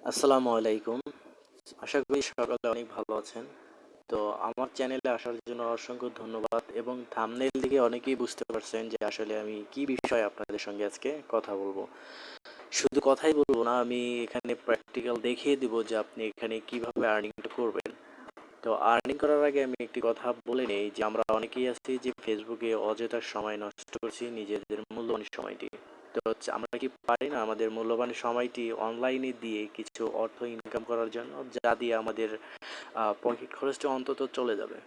আসসালামু আলাইকুম। আশা করি সকলে অনেক ভালো আছেন। তো আমার চ্যানেলে আসার জন্য অসংখ্য ধন্যবাদ এবং থাম্বনেল দেখে অনেকেই বুঝতে পারছেন যে আসলে আমি কি বিষয়ে আপনাদের সঙ্গে আজকে কথা বলবো। শুধু কথাই বলবো না, আমি এখানে প্র্যাকটিক্যাল দেখিয়ে দিব যে আপনি এখানে কিভাবে আর্নিংটা করবেন। তো আর্নিং করার আগে আমি একটি কথা বলে নেই যে আমরা অনেকেই আছি যে ফেসবুকে অযথা সময় নষ্ট করছি, নিজেদের মূল্যবান সময়টি। তো হচ্ছে আমরা কি পারি না আমাদের মূল্যবান সময়টি অনলাইনে দিয়ে কিছু অর্থ ইনকাম করার জন্য, যা দিয়ে আমাদের পকেট খরচটা অন্তত চলে যাবে।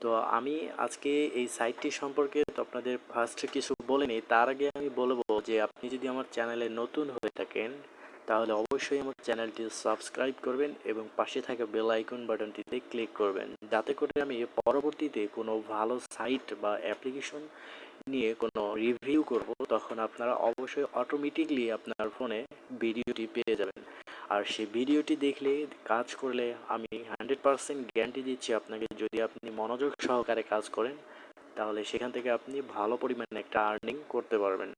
তো আমি আজকে এই সাইটটি সম্পর্কে তো আপনাদের ফার্স্টে কিছু বলে নিই। তার আগে আমি বলবো যে আপনি যদি আমার চ্যানেলে নতুন হয়ে থাকেন তাহলে অবশ্যই আমার চ্যানেলটি সাবস্ক্রাইব করবেন এবং পাশে থাকা বেল আইকন বাটনটিতে ক্লিক করবেন, যাতে করে আমি পরবর্তীতে কোনো ভালো সাইট বা অ্যাপ্লিকেশন নিয়ে কোনো রিভিউ করব তখন আপনারা অবশ্যই অটোমেটিকলি আপনার ফোনে ভিডিওটি পেয়ে যাবেন। আর সেই ভিডিওটি দেখলে কাজ করলে আমি 100% গ্যারান্টি দিচ্ছি আপনাকে, যদি আপনি মনোযোগ সহকারে কাজ করেন তাহলে সেখান থেকে আপনি ভালো পরিমাণে একটা আর্নিং করতে পারবেন।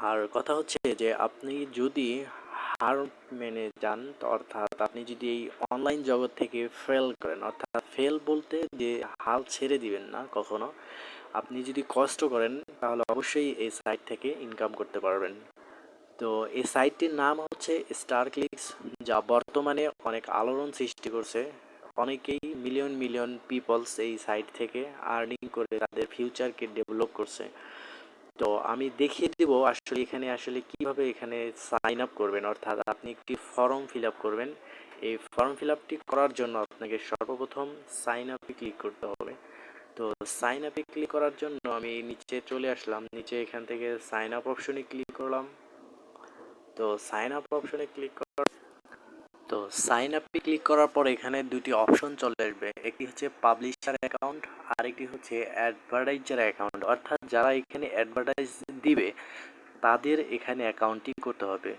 আর কথা হচ্ছে যে আপনি যদি হার মেনে যান, তো অর্থাৎ আপনি যদি এই অনলাইন জগৎ থেকে ফেল করেন, অর্থাৎ ফেল বলতে যে হাল ছেড়ে দিবেন না কখনো, আপনি যদি কষ্ট করেন তাহলে অবশ্যই এই সাইট থেকে ইনকাম করতে পারবেন। তো এই সাইটটির নাম হচ্ছে স্টার ক্লিকস, যা বর্তমানে অনেক আলোড়ন সৃষ্টি করছে। অনেকেই মিলিয়ন মিলিয়ন পিপলস এই সাইট থেকে আর্নিং করে তাদের ফিউচারকে ডেভেলপ করছে। তো আমি দেখিয়ে দেব আসলে এখানে আসলে কিভাবে এখানে সাইন আপ করবেন, অর্থাৎ আপনি একটি ফর্ম ফিল আপ করবেন। এই ফর্ম ফিল আপটি করার জন্য আপনাকে সর্বপ্রথম সাইন আপে ক্লিক করতে হবে। তো সাইন আপে ক্লিক করার জন্য আমি নিচে চলে আসলাম, নিচে এখান থেকে সাইন আপ অপশনে ক্লিক করলাম। তো সাইন আপ অপশনে ক্লিক তো সাইন আপে ক্লিক করার পর এখানে দুটি অপশন চলে আসবে, একটি হচ্ছে পাবলিশার অ্যাকাউন্ট আর একটি হচ্ছে অ্যাডভার্টাইজার অ্যাকাউন্ট, অর্থাৎ যারা এখানে অ্যাডভার্টাইজ দিবে তাদের এখানে অ্যাকাউন্টটি করতে হবে।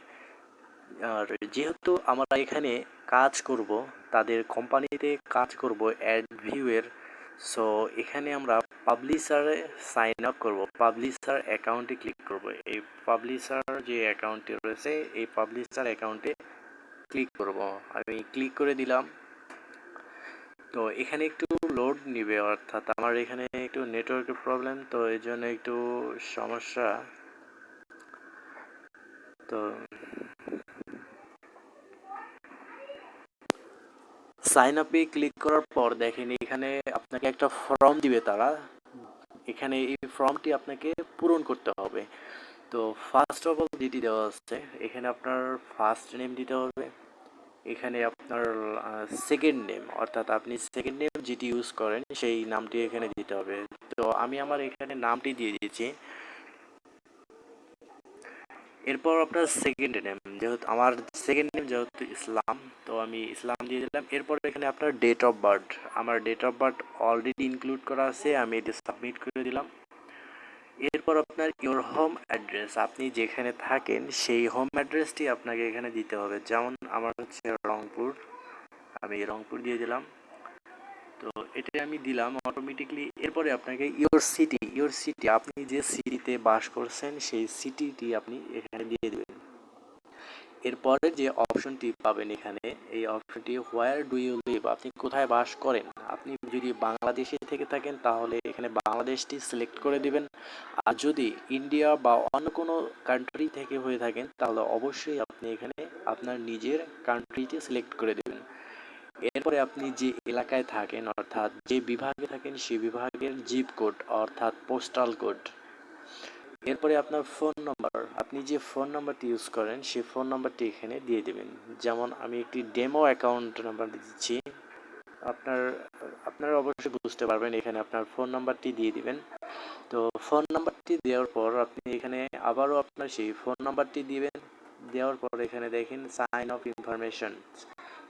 আর যেহেতু আমরা এখানে কাজ করব, তাদের কোম্পানিতে কাজ করব অ্যাড ভিউয়ের, সো এখানে আমরা পাবলিশারে সাইন আপ করব, পাবলিশার অ্যাকাউন্টে ক্লিক করব। এই পাবলিশার যে অ্যাকাউন্টটি রয়েছে এই পাবলিশার অ্যাকাউন্টে ক্লিক করব। আমি ক্লিক করে দিলাম। তো এখানে একটু লোড নিবে, অর্থাৎ আমার এখানে একটু নেটওয়ার্কের প্রবলেম, তো এই জন্য একটু সমস্যা। তো সাইন আপে ক্লিক করার পর দেখেন এখানে আপনাকে একটা ফর্ম দিবে তারা। এখানে এই ফর্মটি আপনাকে পূরণ করতে হবে। তো ফার্স্ট অফ অল যেটি দেওয়া আছে, এখানে আপনার ফার্স্ট নেম দিতে হবে, এখানে আপনার সেকেন্ড নেম, অর্থাৎ আপনি সেকেন্ড নেম যেটি ইউজ করেন সেই নামটি এখানে দিতে হবে। তো আমি আমার এখানে নামটি দিয়ে দিয়েছি। এরপর আপনার সেকেন্ড নেম, যেহেতু আমার সেকেন্ড নেম যেহেতু ইসলাম, তো আমি ইসলাম দিয়ে দিলাম। এরপর এখানে আপনার ডেট অফ বার্থ, আমার date of birth already include করা আছে, আমি এটি সাবমিট করে দিলাম। এরপর আপনার ইওর হোম অ্যাড্রেস, আপনি যেখানে থাকেন সেই হোম অ্যাড্রেসটি আপনাকে এখানে দিতে হবে। যেমন আমার হচ্ছে রংপুর, আমি রংপুর দিয়ে দিলাম। তো এটাই আমি দিলাম অটোমেটিকলি। এরপরে আপনাকে ইওর সিটি আপনি যে সিটিতে বাস করছেন সেই সিটিটি আপনি এখানে দিয়ে দেবেন। এরপরে যে অপশনটি পাবেন এখানে, এই অপশনটি হোয়ার ডু ইউ লিভ, আপনি কোথায় বাস করেন। আপনি যদি বাংলাদেশে থেকে থাকেন তাহলে এখানে বাংলাদেশটি সিলেক্ট করে দিবেন, আর যদি ইন্ডিয়া বা অন্য কোনো কান্ট্রি থেকে হয়ে থাকেন তাহলে অবশ্যই আপনি এখানে আপনার নিজের কান্ট্রিটি সিলেক্ট করে দেবেন। এরপরে আপনি যে এলাকায় থাকেন, অর্থাৎ যে বিভাগে থাকেন সেই বিভাগের জিপ কোড অর্থাৎ পোস্টাল কোড। এরপরে আপনার ফোন নম্বর, আপনি যে ফোন নাম্বারটি ইউজ করেন সেই ফোন নাম্বারটি এখানে দিয়ে দেবেন। যেমন আমি একটি ডেমো অ্যাকাউন্ট নাম্বার দিচ্ছি, আপনার আপনারা অবশ্যই বুঝতে পারবেন, এখানে আপনার ফোন নাম্বারটি দিয়ে দিবেন। তো ফোন নাম্বারটি দেওয়ার পর আপনি এখানে আবারও আপনার সেই ফোন নাম্বারটি দিবেন। দেওয়ার পর এখানে দেখেন সাইন অফ ইনফরমেশন,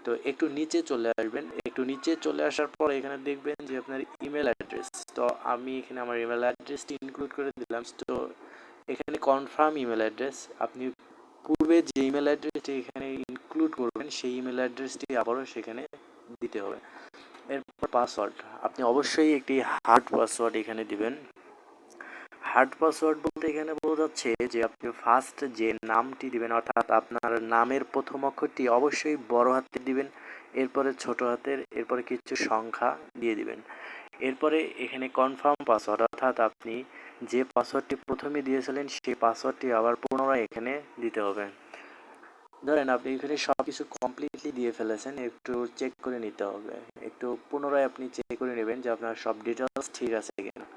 তো একটু নিচে চলে আসবেন। একটু নিচে চলে আসার পর এখানে দেখবেন যে আপনার ইমেল অ্যাড্রেস, তো আমি এখানে আমার ইমেল অ্যাড্রেসটি ইনক্লুড করে দিলাম। তো এখানে কনফার্ম ইমেল অ্যাড্রেস, আপনি পূর্বে যে ইমেল অ্যাড্রেসটি এখানে ইনক্লুড করবেন সেই ইমেল অ্যাড্রেসটি আবারও সেখানে দিতে হবে। এরপর পাসওয়ার্ড, আপনি অবশ্যই একটি হার্ড পাসওয়ার্ড এখানে দিবেন। হার্ড পাসওয়ার্ড বলতে এখানে বোঝাচ্ছে যে আপনি ফার্স্ট যে নামটি দিবেন, অর্থাৎ আপনার নামের প্রথম অক্ষরটি অবশ্যই বড় হাতের দিবেন, এরপরে ছোট হাতের, এরপরে কিছু সংখ্যা দিয়ে দিবেন। এরপরে এখানে কনফার্ম পাসওয়ার্ড, অর্থাৎ আপনি যে পাসওয়ার্ডটি প্রথমে দিয়েছিলেন সেই পাসওয়ার্ডটি আবার পুনরায় এখানে দিতে হবে। ধরেন আপনি এখানে সব কিছু কমপ্লিটলি দিয়ে ফেলেছেন, একটু চেক করে নিতে হবে, একটু পুনরায় আপনি চেক করে নেবেন যে আপনার সব ডিটেলস ঠিক আছে কিনা।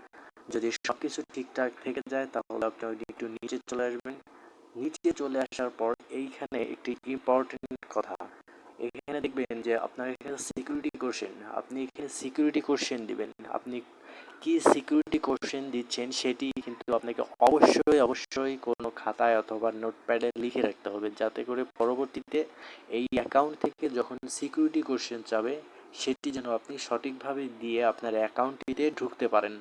যদি সব কিছু ঠিকঠাক থেকে যায় তাহলে আপনি একটু নিচে চলে আসবেন। নিচে চলে আসার পর এইখানে একটি ইম্পর্টেন্ট কথা, এখানে দেখবেন যে আপনার এখানে সিকিউরিটি কোশ্চেন, আপনি এখানে সিকিউরিটি কোশ্চেন দিবেন। আপনি কি সিকিউরিটি কোশ্চেন দিচ্ছেন সেটি কিন্তু আপনাকে অবশ্যই অবশ্যই কোনো খাতায় অথবা নোটপ্যাডে লিখে রাখতে হবে, যাতে করে পরবর্তীতে এই অ্যাকাউন্ট থেকে যখন সিকিউরিটি কোশ্চেন চাবে সেটি যেন আপনি সঠিকভাবে দিয়ে আপনার অ্যাকাউন্টটিতে ঢুকতে পারেন।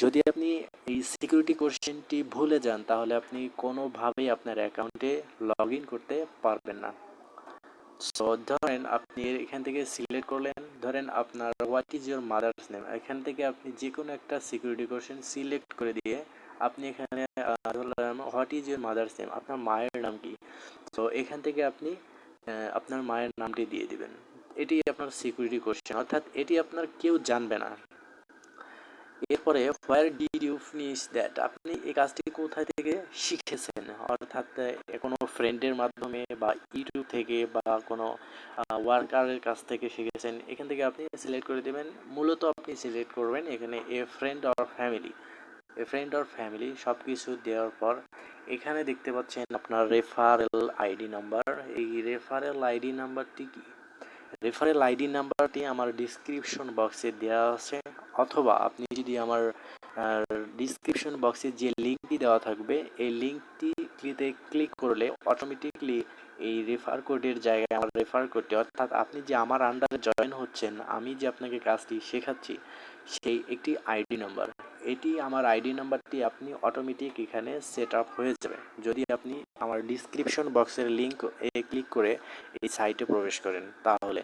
যদি আপনি এই সিকিউরিটি কোশ্চেনটি ভুলে যান তাহলে আপনি কোনোভাবেই আপনার অ্যাকাউন্টে লগ ইন করতে পারবেন না। সো ধরেন আপনি এখান থেকে সিলেক্ট করলেন, ধরেন আপনার what is your mother's name, এখান থেকে আপনি যে কোনো একটা সিকিউরিটি কোশ্চেন সিলেক্ট করে দিয়ে আপনি এখানে ধরলাম what is your mother's name, আপনার মায়ের নাম কি। তো এখান থেকে আপনি আপনার মায়ের নামটি দিয়ে দিবেন। এটি আপনার সিকিউরিটি কোশ্চেন, অর্থাৎ এটি আপনার কেউ জানবে না। এরপরে where did you finish that, আপনি এই কাজটি কোথায় থেকে শিখেছেন, অর্থাৎ কোনো ফ্রেন্ডের মাধ্যমে বা ইউটিউব থেকে বা কোনো ওয়ার্কারের কাছ থেকে শিখেছেন, এখান থেকে আপনি সিলেক্ট করে দেবেন। মূলত আপনি সিলেক্ট করবেন এখানে a friend or family, a friend or family সব কিছু দেওয়ার পর এখানে দেখতে পাচ্ছেন আপনার রেফারেল আইডি নাম্বার। এই রেফারেল আইডি নাম্বারটি কি, রেফারেল আইডি নাম্বারটি আমার ডিসক্রিপশন বক্সে দেওয়া আছে, অথবা আপনি যদি আমার ডিসক্রিপশন বক্সে যে লিঙ্কটি দেওয়া থাকবে এই লিঙ্কটিতে ক্লিক করলে অটোমেটিকলি এই রেফার কোডের জায়গায় আমার রেফার কোডটি, অর্থাৎ আপনি যে আমার আন্ডারে জয়েন হচ্ছেন, আমি যে আপনাকে কাজটি শেখাচ্ছি সেই একটি আইডি নাম্বার, এটি আমার আইডি নাম্বারটি আপনি অটোমেটিক এখানে সেট আপ হয়ে যাবে যদি আপনি আমার ডিসক্রিপশন বক্সের লিঙ্ক ক্লিক করে এই সাইটে প্রবেশ করেন তাহলে।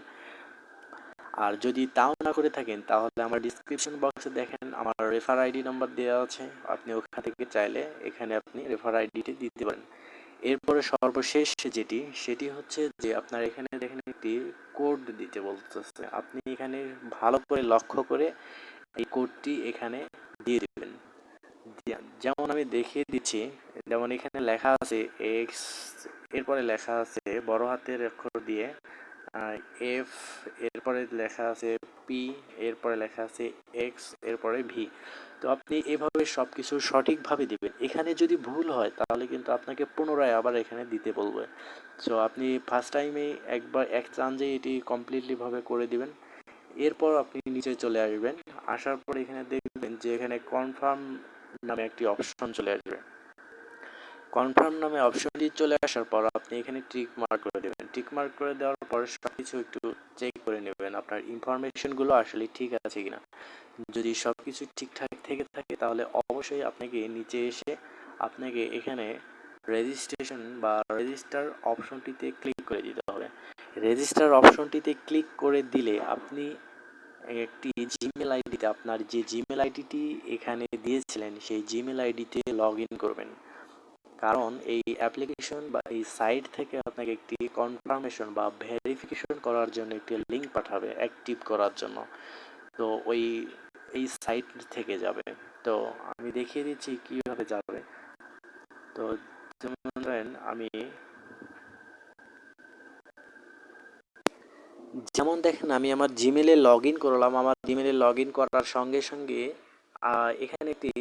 আর যদি তাও না করে থাকেন তাহলে আমার ডিসক্রিপশন বক্সে দেখেন আমার রেফার আইডি নাম্বার দেওয়া আছে, আপনি ওখান থেকে চাইলে এখানে আপনি রেফার আইডিটি দিতে পারেন। এরপরে সর্বশেষ যেটি সেটি হচ্ছে যে আপনার এখানে দেখেন একটি কোড দিতে বলতেছে, আপনি এখানে ভালো করে লক্ষ্য করে এই কোডটি এখানে দিয়ে দেবেন। যেমন আমি দেখিয়ে দিচ্ছি, যেমন এখানে লেখা আছে এক্স, এরপরে লেখা আছে বড় হাতের অক্ষর দিয়ে এফ, এরপরে লেখা আছে পি, এরপরে লেখা আছে এক্স, এরপরে ভি। তো আপনি এভাবে সব কিছু সঠিকভাবে দিবেন। এখানে যদি ভুল হয় তাহলে কিন্তু আপনাকে পুনরায় আবার এখানে দিতে বলবে। সো আপনি ফার্স্ট টাইমে একবার এক চান্সে এটি কমপ্লিটলিভাবে করে দিবেন। এরপর আপনি নিচে চলে আসবেন, আসার পর এখানে দেখবেন যে এখানে কনফার্ম নামে একটি অপশন চলে আসবে। কনফার্ম নামে অপশনটি চলে আসার পর আপনি এখানে টিক মার্ক করে দেবেন। টিক মার্ক করে দেওয়ার পর সব কিছু একটু চেক করে নেবেন আপনার ইনফরমেশনগুলো আসলে ঠিক আছে কিনা। যদি সব কিছু ঠিকঠাক থেকে থাকে তাহলে অবশ্যই আপনাকে নিচে এসে আপনাকে এখানে রেজিস্ট্রেশন বা রেজিস্টার অপশনটিতে ক্লিক করে দিতে হবে। রেজিস্টার অপশনটিতে ক্লিক করে দিলে আপনি একটি জিমেল আইডিতে আপনার যে জিমেল আইডিটি এখানে দিয়েছিলেন সেই জিমেল আইডিতে লগ ইন করবেন। কারণ এই অ্যাপ্লিকেশন বা এই সাইট থেকে আপনাকে একটি কনফার্মেশন বা ভেরিফিকেশন করার জন্য একটি লিঙ্ক পাঠাবে অ্যাক্টিভ করার জন্য। তো এই সাইট থেকে যাবে। তো আমি দেখিয়ে দিচ্ছি কিভাবে যাবে। তো যেমন ধরেন যেমন দেখেন আমি আমার জিমেলে লগ ইন করলাম, আমার জিমেলে লগ ইন করার সঙ্গে সঙ্গে এখানে একটি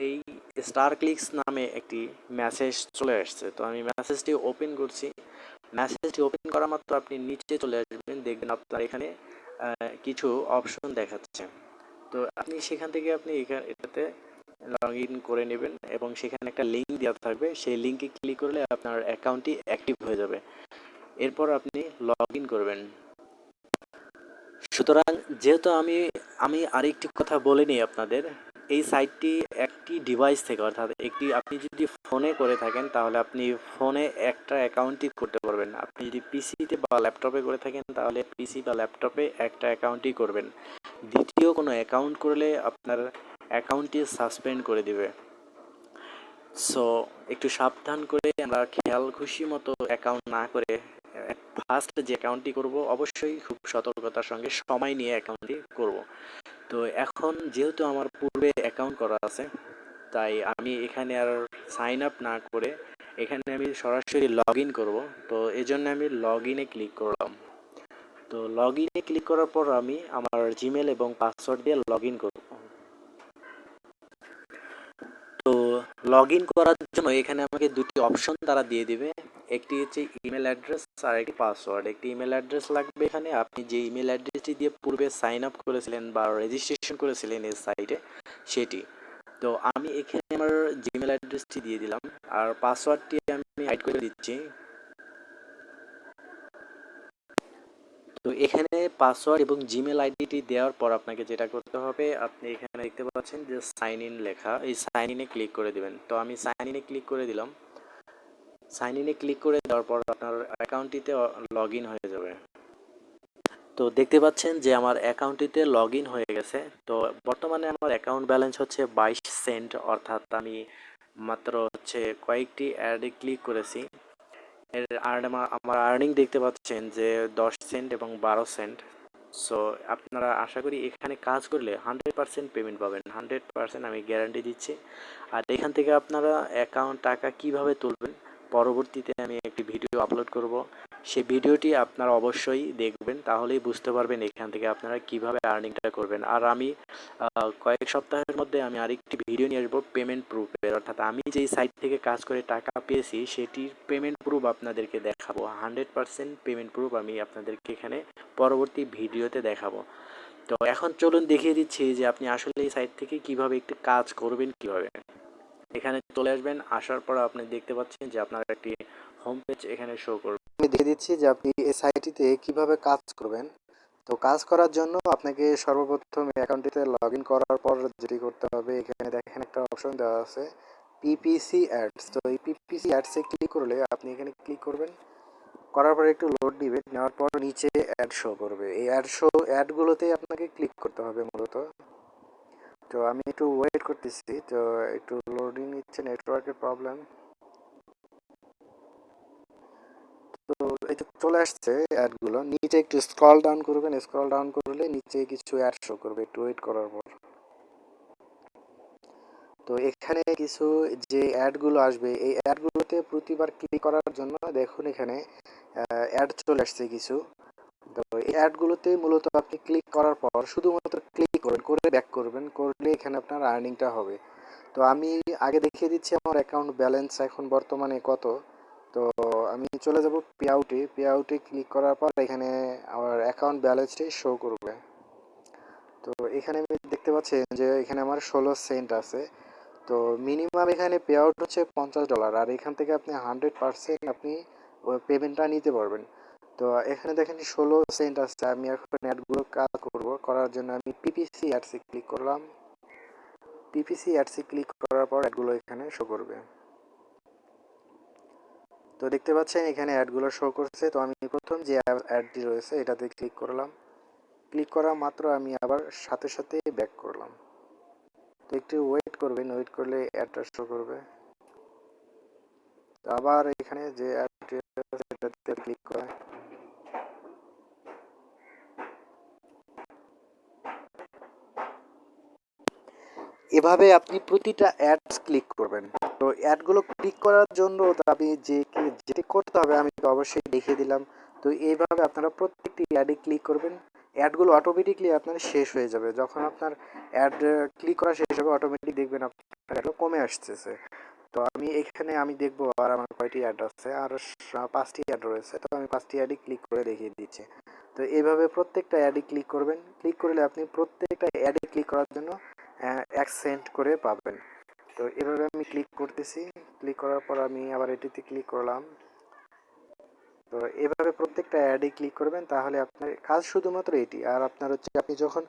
এই স্টার ক্লিকস নামে একটি মেসেজ চলে আসছে। তো আমি মেসেজটি ওপেন করছি। মেসেজটি ওপেন করা মাত্র আপনি নিচে চলে আসবেন, দেখবেন আপনার এখানে কিছু অপশন দেখাচ্ছে। তো আপনি সেখান থেকে আপনি এটাতে লগ ইন করে নেবেন এবং সেখানে একটা লিঙ্ক দেওয়া থাকবে, সেই লিঙ্কে ক্লিক করলে আপনার অ্যাকাউন্টটি অ্যাক্টিভ হয়ে যাবে। এরপর আপনি লগ ইন করবেন। সুতরাং যেহেতু আমি আরেকটি কথা বলে নিই আপনাদের, এই সাইটটি একটি ডিভাইস থেকে, অর্থাৎ আপনি যদি ফোনে করে থাকেন তাহলে আপনি ফোনে একটা অ্যাকাউন্টই করতে পারবেন। আপনি যদি পিসিতে বা ল্যাপটপে করে থাকেন তাহলে পিসি বা ল্যাপটপে একটা অ্যাকাউন্টই করবেন। দ্বিতীয় কোনো অ্যাকাউন্ট করলে আপনার অ্যাকাউন্টটি সাসপেন্ড করে দিবে। সো একটু সাবধান করে আমরা খেয়াল খুশি মতো অ্যাকাউন্ট না করে ফার্স্ট যে অ্যাকাউন্টটি করব অবশ্যই খুব সতর্কতার সঙ্গে সময় নিয়ে অ্যাকাউন্টটি করব। তো এখন যেহেতু আমার পূর্বে অ্যাকাউন্ট করা আছে, তাই আমি এখানে আর সাইন আপ না করে এখানে আমি সরাসরি লগ ইন করবো। তো এই জন্য আমি লগ ইনে ক্লিক করলাম। তো লগ ইনে ক্লিক করার পর আমি আমার জিমেল এবং পাসওয়ার্ড দিয়ে লগ ইন করব। তো লগ ইন করার জন্য এখানে আমাকে দুটি অপশন তারা দিয়ে দিবে। একটি হচ্ছে ইমেল অ্যাড্রেস আর একটি পাসওয়ার্ড। একটি ইমেল অ্যাড্রেস লাগবে, এখানে আপনি যে ইমেল অ্যাড্রেসটি দিয়ে পূর্বে সাইন আপ করেছিলেন বা রেজিস্ট্রেশন করেছিলেন এই সাইটে সেটি। তো আমি এখানে আমার জিমেল অ্যাড্রেসটি দিয়ে দিলাম আর পাসওয়ার্ডটি আমি হাইড করে দিচ্ছি। তো এখানে পাসওয়ার্ড এবং জিমেল আইডিটি দেওয়ার পর আপনাকে যেটা করতে হবে, আপনি এখানে দেখতে পাচ্ছেন যে সাইন ইন লেখা, এই সাইন ইনে ক্লিক করে দিবেন। তো আমি সাইন ইনে ক্লিক করে দিলাম। সাইন ইনে ক্লিক করে দেওয়ার পর আপনার অ্যাকাউন্টটিতে লগ ইন হয়ে যাবে। তো দেখতে পাচ্ছেন যে আমার অ্যাকাউন্টটিতে লগ ইন হয়ে গেছে। তো বর্তমানে আমার অ্যাকাউন্ট ব্যালেন্স হচ্ছে 22 সেন্ট, অর্থাৎ আমি মাত্র হচ্ছে কয়েকটি অ্যাডে ক্লিক করেছি। এর আমার আর্নিং দেখতে পাচ্ছেন যে 10 সেন্ট এবং 12 সেন্ট। সো আপনারা আশা করি এখানে কাজ করলে 100% পেমেন্ট পাবেন, 100% আমি গ্যারান্টি দিচ্ছি। আর এখান থেকে আপনারা অ্যাকাউন্ট টাকা কিভাবে তুলবেন পরবর্তীতে আমি একটি ভিডিও আপলোড করব। সেই ভিডিওটি আপনারা অবশ্যই দেখবেন, তাহলেই বুঝতে পারবেন এখান থেকে আপনারা কিভাবে আর্নিংটা করবেন। আর আমি কয়েক সপ্তাহের মধ্যে আমি আরেকটি ভিডিও নিয়ে আসবো পেমেন্ট প্রুফের, অর্থাৎ আমি যেই সাইট থেকে কাজ করে টাকা পেয়েছি সেটির পেমেন্ট প্রুফ আপনাদেরকে দেখাবো। 100% পেমেন্ট প্রুফ আমি আপনাদেরকে এখানে পরবর্তী ভিডিওতে দেখাবো। তো এখন চলুন দেখিয়ে দিচ্ছি যে আপনি আসলে এই সাইট থেকে কিভাবে একটি কাজ করবেন কিভাবে। এখানে চলে আসবেন, আসার পর আপনি দেখতে পাচ্ছেন যে আপনার একটি হোম পেজ এখানে শো করবে। আমি দেখিয়ে দিচ্ছি যে আপনি এই সাইটটিতে কিভাবে কাজ করবেন। তো কাজ করার জন্য আপনাকে সর্বপ্রথম অ্যাকাউন্টটিতে লগ ইন করার পর যেটি করতে হবে, এখানে দেখেন একটা অপশন দেওয়া আছে পিপিসি অ্যাডস। তো এই পিপিসি অ্যাডসে ক্লিক করলে আপনি এখানে ক্লিক করবেন, করার পর একটু লোড দিবে, নেওয়ার পর নিচে অ্যাড শো করবে। এই অ্যাডগুলোতেই আপনাকে ক্লিক করতে হবে মূলত। তো আমি একটু ওয়েট করতেছি, তো একটু লোডিং নিচ্ছে, নেটওয়ার্কের প্রবলেম। তো এই তো চলে আসছে অ্যাডগুলো, নিচে একটু স্ক্রল ডাউন করবেন, স্ক্রল ডাউন করলে নিচে কিছু অ্যাড শো করবে একটু ওয়েট করার পর। তো এখানে কিছু যে অ্যাডগুলো আসবে এই অ্যাডগুলোতে প্রতিবার ক্লিক করার জন্য দেখুন এখানে অ্যাড চলে আসছে কিছু। তো এই অ্যাডগুলোতে মূলত আপনি ক্লিক করার পর শুধুমাত্র ক্লিক করবেন, করে ব্যাক করবেন, করলে এখানে আপনার আর্নিংটা হবে। তো আমি আগে দেখিয়ে দিচ্ছি আমার অ্যাকাউন্ট ব্যালেন্স এখন বর্তমানে কত। তো আমি চলে যাব পে আউটে, পে আউটে ক্লিক করার পর এখানে আমার অ্যাকাউন্ট ব্যালেন্সটি শো করবে। তো এখানে আমি দেখতে পাচ্ছেন যে এখানে আমার 16 সেন্ট আছে। তো মিনিমাম এখানে পে আউট হচ্ছে $50, আর এখান থেকে আপনি 100% আপনি পেমেন্টটা নিতে পারবেন। তো এখানে দেখেন 16 সেন্ট আছে। আমি এখন অ্যাডগুলো কাজ করব, করার জন্য আমি পিপিসি অ্যাডসে ক্লিক করলাম। পিপিসি অ্যাডসে ক্লিক করার পর অ্যাডগুলো এখানে শো করবে। তো দেখতে পাচ্ছেন এখানে অ্যাডগুলো শো করছে। তো আমি প্রথম যে অ্যাডটি রয়েছে এটাতে ক্লিক করলাম, ক্লিক করা মাত্র আমি আবার সাথে সাথে ব্যাক করলাম। তো একটু ওয়েট করবেন, ওয়েট করলে অ্যাডটা শো করবে। তো আবার এখানে যে অ্যাডটি আছে এটাতে ক্লিক করে এভাবে আপনি প্রতিটা অ্যাডস ক্লিক করবেন। তো অ্যাডগুলো ক্লিক করার জন্য আপনি যেটি করতে হবে আমি তো অবশ্যই দেখিয়ে দিলাম। তো এইভাবে আপনারা প্রত্যেকটি অ্যাডে ক্লিক করবেন, অ্যাডগুলো অটোমেটিকলি আপনার শেষ হয়ে যাবে। যখন আপনার অ্যাড ক্লিক করা শেষ হবে অটোমেটিক দেখবেন আপনার অ্যাডগুলো কমে আসতেছে। তো আমি দেখবো আর আমার কয়টি অ্যাড আছে, আর 5টি অ্যাড রয়েছে। তো আমি 5টি অ্যাডে ক্লিক করে দেখিয়ে দিচ্ছি। তো এইভাবে প্রত্যেকটা অ্যাডে ক্লিক করবেন, ক্লিক করলে আপনি প্রত্যেকটা অ্যাডে ক্লিক করার জন্য 1 সেন্ট করে পাবেন। তো এভাবে আমি ক্লিক করতেছি, ক্লিক করার পর আমি আবার এটিতে ক্লিক করলাম। তো এভাবে প্রত্যেকটা অ্যাডে ক্লিক করবেন, তাহলে আপনার কাজ শুধুমাত্র এটি। আর আপনার হচ্ছে আপনি যখন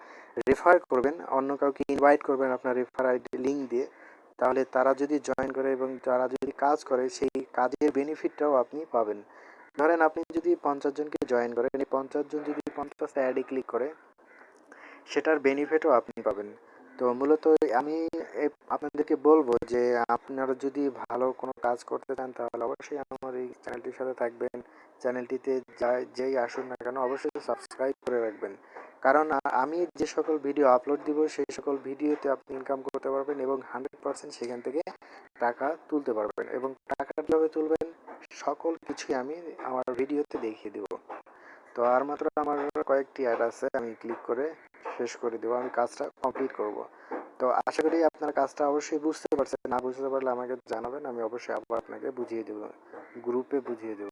রেফার করবেন, অন্য কাউকে ইনভাইট করবেন আপনার রেফার আইডি লিঙ্ক দিয়ে, তাহলে তারা যদি জয়েন করে এবং তারা যদি কাজ করে সেই কাজের বেনিফিটটাও আপনি পাবেন। ধরেন আপনি যদি 50 জনকে জয়েন করেন, এই 50 জন যদি 50টা অ্যাডে ক্লিক করে সেটার বেনিফিটও আপনি পাবেন। তো মূলত আমি আপনাদেরকে বলবো যে আপনারা যদি ভালো কোনো কাজ করতে চান তাহলে অবশ্যই আমার এই চ্যানেলটির সাথে থাকবেন। চ্যানেলটিতে যেই আসুন না কেন অবশ্যই সাবস্ক্রাইব করে রাখবেন, কারণ আমি যে সকল ভিডিও আপলোড দিব সেই সকল ভিডিওতে আপনি ইনকাম করতে পারবেন এবং 100% সেখান থেকে টাকা তুলতে পারবেন, এবং টাকাটা কীভাবে তুলবেন সকল কিছুই আমি আমার ভিডিওতে দেখিয়ে দেবো। তো আর মাত্র আমার কয়েকটি অ্যাড আছে, আমি ক্লিক করে শেষ করে দেবো, আমি কাজটা কমপ্লিট করব। তো আশা করি আপনার কাজটা অবশ্যই বুঝতে পারছেন, না বুঝতে পারলে আমাকে জানাবেন, আমি অবশ্যই আবার আপনাকে বুঝিয়ে দেবো, গ্রুপে বুঝিয়ে দেবো।